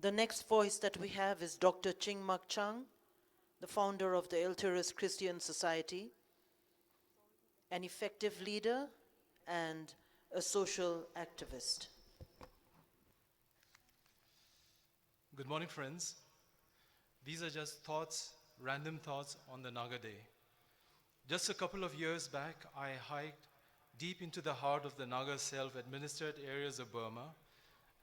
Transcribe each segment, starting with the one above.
The next voice that we have is Dr. Chingmak Chang, the founder of the Elterus Christian Society, an effective leader and a social activist. Good morning, friends. These are just thoughts, random thoughts on the Naga Day. Just a couple of years back, I hiked deep into the heart of the Naga self-administered areas of Burma,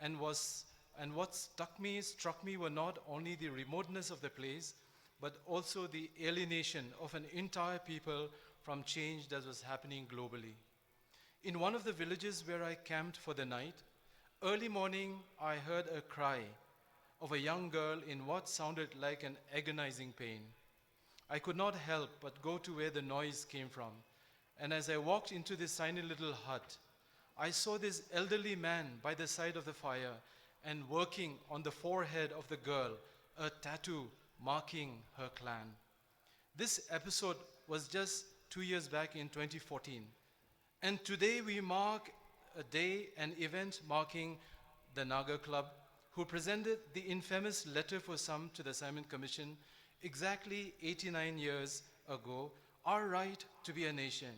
and what struck me were not only the remoteness of the place, but also the alienation of an entire people from change that was happening globally. In one of the villages where I camped for the night, early morning I heard a cry of a young girl in what sounded like an agonizing pain. I could not help but go to where the noise came from, and as I walked into this tiny little hut, I saw this elderly man by the side of the fire and working on the forehead of the girl, a tattoo marking her clan. This episode was just 2 years back in 2014, and today we mark a day, an event marking the Naga Club, who presented the infamous letter for some to the Simon Commission exactly 89 years ago, our right to be a nation.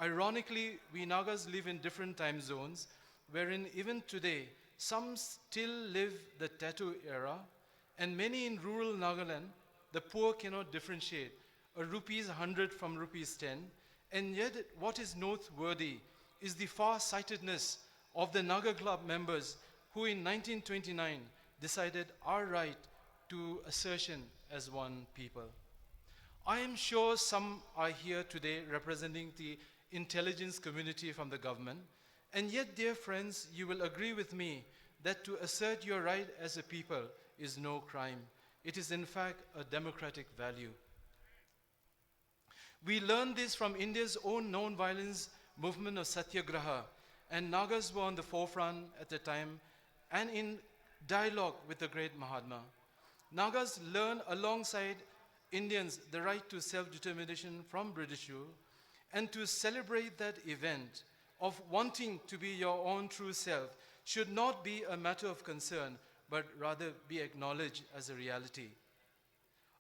Ironically, we Nagas live in different time zones, wherein even today, some still live the tattoo era, and many in rural Nagaland, the poor cannot differentiate a rupees 100 from rupees 10, and yet what is noteworthy is the far-sightedness of the Naga Club members who in 1929 decided our right to assertion as one people. I am sure some are here today representing the intelligence community from the government, and yet, dear friends, you will agree with me that to assert your right as a people is no crime. It is in fact a democratic value. We learned this from India's own non-violence movement of Satyagraha, and Nagas were on the forefront at the time and in dialogue with the great Mahatma. Nagas learned alongside Indians the right to self-determination from British rule, and to celebrate that event of wanting to be your own true self should not be a matter of concern, but rather be acknowledged as a reality.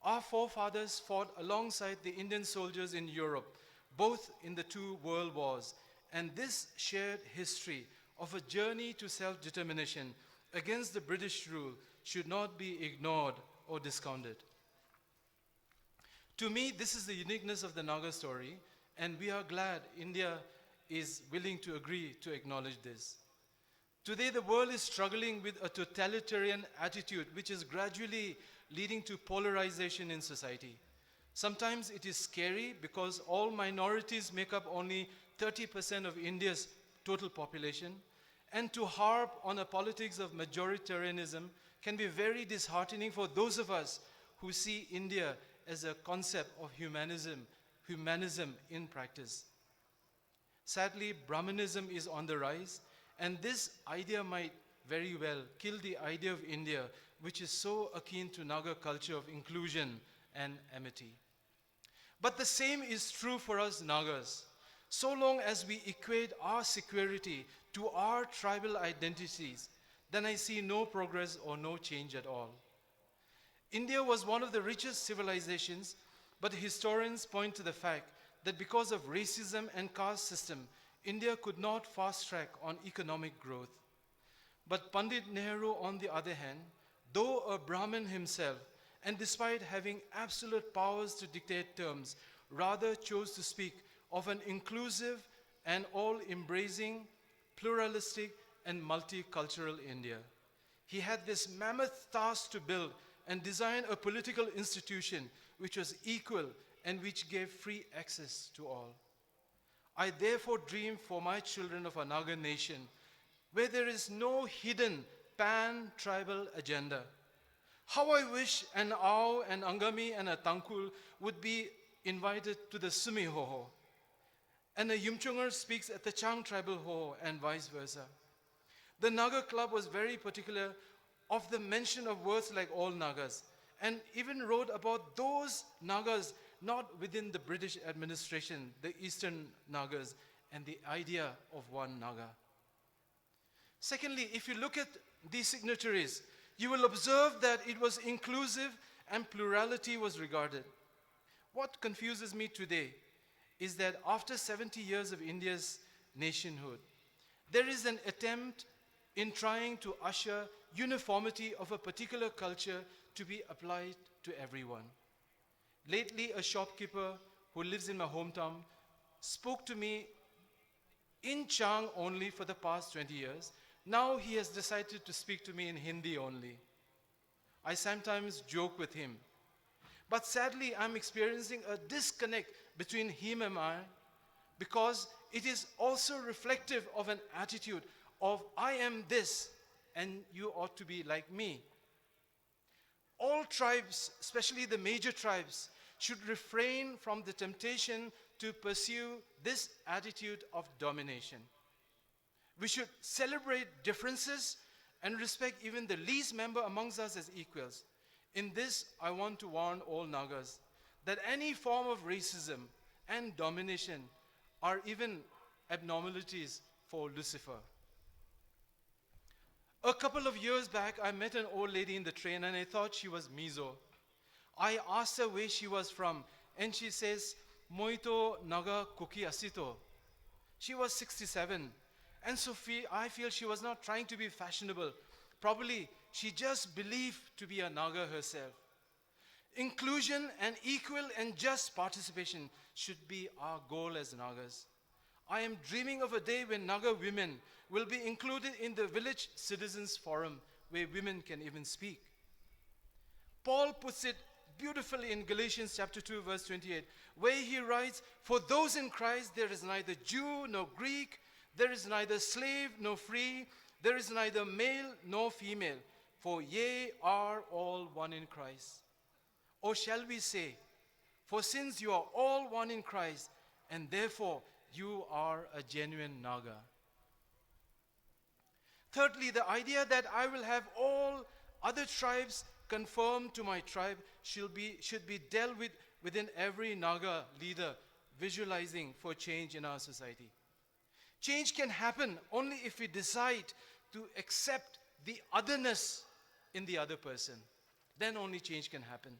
Our forefathers fought alongside the Indian soldiers in Europe, both in the two world wars, and this shared history of a journey to self-determination against the British rule should not be ignored or discounted. To me, this is the uniqueness of the Naga story, and we are glad India is willing to agree to acknowledge this. Today, the world is struggling with a totalitarian attitude which is gradually leading to polarization in society. Sometimes it is scary because all minorities make up only 30% of India's total population, and to harp on a politics of majoritarianism can be very disheartening for those of us who see India as a concept of humanism in practice. Sadly, Brahmanism is on the rise, and this idea might very well kill the idea of India, which is so akin to Naga culture of inclusion and amity. But the same is true for us Nagas. So long as we equate our security to our tribal identities, then I see no progress or no change at all. India was one of the richest civilizations, but historians point to the fact that because of racism and caste system, India could not fast track on economic growth. But Pandit Nehru, on the other hand, though a Brahmin himself, and despite having absolute powers to dictate terms, rather chose to speak of an inclusive and all-embracing, pluralistic and multicultural India. He had this mammoth task to build and design a political institution which was equal and which gave free access to all. I therefore dream for my children of a Naga nation where there is no hidden pan-tribal agenda. How I wish an Ao, an Angami and a Tangkul would be invited to the Sumi Hoho, and a Yumchungar speaks at the Chang tribal Hoho, and vice versa. The Naga Club was very particular of the mention of words like all Nagas, and even wrote about those Nagas not within the British administration, the Eastern Nagas, and the idea of one Naga. Secondly, if you look at these signatories, You will observe that it was inclusive and plurality was regarded. What confuses me today is that after 70 years of India's nationhood, there is an attempt in trying to usher uniformity of a particular culture to be applied to everyone. Lately, a shopkeeper who lives in my hometown spoke to me in Chang only for the past 20 years. Now he has decided to speak to me in Hindi only. I sometimes joke with him. But sadly, I'm experiencing a disconnect between him and I because it is also reflective of an attitude of I am this and you ought to be like me. All tribes, especially the major tribes, should refrain from the temptation to pursue this attitude of domination. We should celebrate differences and respect even the least member amongst us as equals. In this, I want to warn all Nagas that any form of racism and domination are even abnormalities for Lucifer. A couple of years back, I met an old lady in the train and I thought she was Mizo. I asked her where she was from and she says, Moito Naga Kuki Asito. She was 67 and so I feel she was not trying to be fashionable. Probably she just believed to be a Naga herself. Inclusion and equal and just participation should be our goal as Nagas. I am dreaming of a day when Naga women will be included in the village citizens forum where women can even speak. Paul puts it beautifully in Galatians chapter 2 verse 28 where he writes, for those in Christ there is neither Jew nor Greek, there is neither slave nor free, there is neither male nor female, for ye are all one in Christ. Or shall we say, for since you are all one in Christ, and therefore you are a genuine Naga. Thirdly, the idea that I will have all other tribes conform to my tribe should be dealt with within every Naga leader visualizing for change in our society. Change can happen only if we decide to accept the otherness in the other person. Then only change can happen.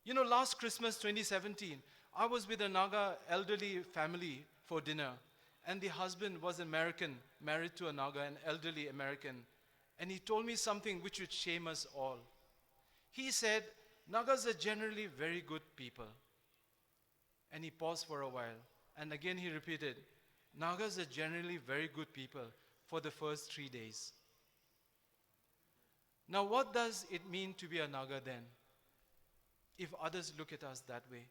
You know, last Christmas 2017, I was with a Naga elderly family for dinner, and the husband was American, married to a Naga, an elderly American, and he told me something which would shame us all. He said, Nagas are generally very good people. And he paused for a while, and again he repeated, Nagas are generally very good people for the first 3 days. Now what does it mean to be a Naga then, if others look at us that way?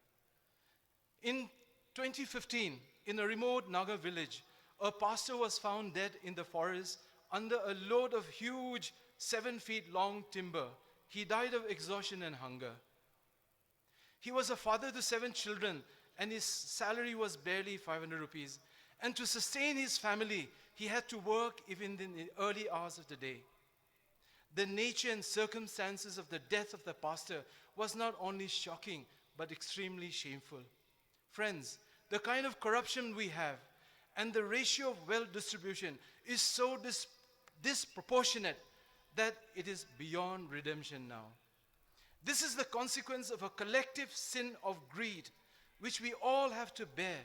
In 2015, in a remote Naga village, a pastor was found dead in the forest under a load of huge 7 feet long timber. He died of exhaustion and hunger. He was a father to 7 children and his salary was barely 500 rupees. And to sustain his family, he had to work even in the early hours of the day. The nature and circumstances of the death of the pastor was not only shocking, but extremely shameful. Friends, the kind of corruption we have and the ratio of wealth distribution is so disproportionate that it is beyond redemption now. This is the consequence of a collective sin of greed, which we all have to bear.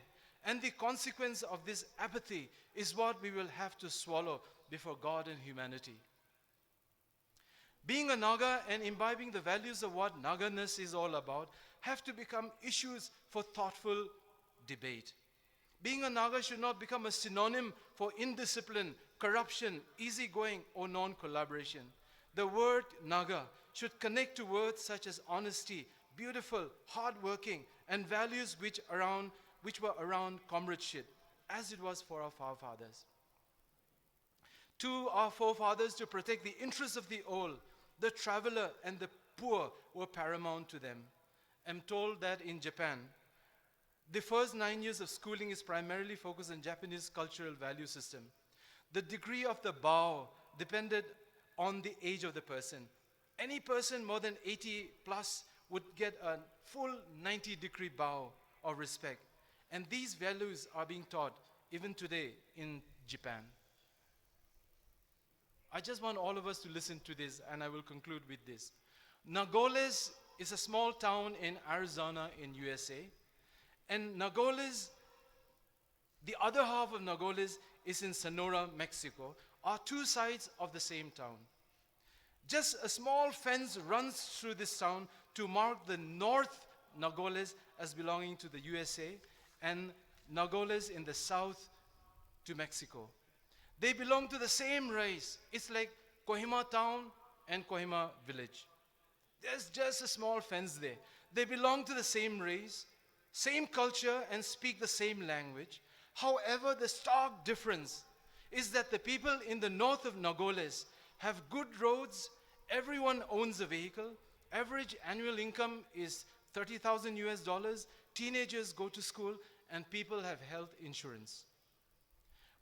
And the consequence of this apathy is what we will have to swallow before God and humanity. Being a Naga and imbibing the values of what Naganess is all about have to become issues for thoughtful debate. Being a Naga should not become a synonym for indiscipline, corruption, easygoing, or non-collaboration. The word Naga should connect to words such as honesty, beautiful, hardworking, and values which were around comradeship, as it was for our forefathers. To our forefathers, to protect the interests of the old, the traveler, and the poor were paramount to them. I'm told that in Japan, the first 9 years of schooling is primarily focused on Japanese cultural value system. The degree of the bow depended on the age of the person. Any person more than 80 plus would get a full 90-degree bow of respect. And these values are being taught even today in Japan. I just want all of us to listen to this, and I will conclude with this. Nogales is a small town in Arizona in USA. And Nogales, the other half of Nogales is in Sonora, Mexico, are two sides of the same town. Just a small fence runs through this town to mark the North Nogales as belonging to the USA and Nogales in the south to Mexico. They belong to the same race. It's like Kohima town and Kohima village. There's just a small fence there. They belong to the same race, same culture, and speak the same language. However, the stark difference is that the people in the north of Nogales have good roads, everyone owns a vehicle, average annual income is 30,000 US dollars, teenagers go to school, and people have health insurance.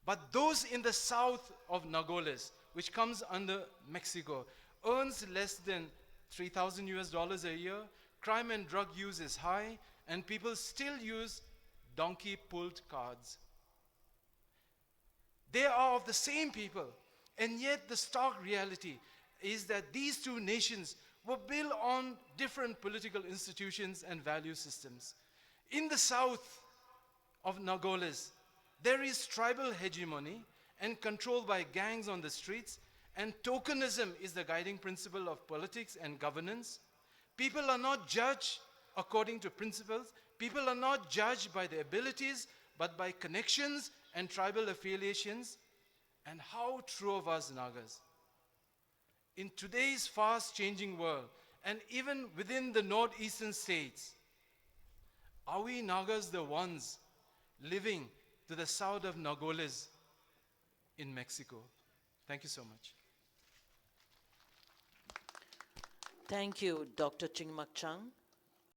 But those in the south of Nogales, which comes under Mexico, earns less than 3,000 US dollars a year, crime and drug use is high, and people still use donkey-pulled carts. They are of the same people, and yet the stark reality is that these two nations were built on different political institutions and value systems. In the south of Nogales, there is tribal hegemony and control by gangs on the streets, and tokenism is the guiding principle of politics and governance. People are not judged according to principles. People are not judged by their abilities, but by connections and tribal affiliations. And how true of us Nagas. In today's fast-changing world, and even within the northeastern states, are we Nagas the ones living to the south of Nogales in Mexico? Thank you so much. Thank you, Dr. Chingmak Chang.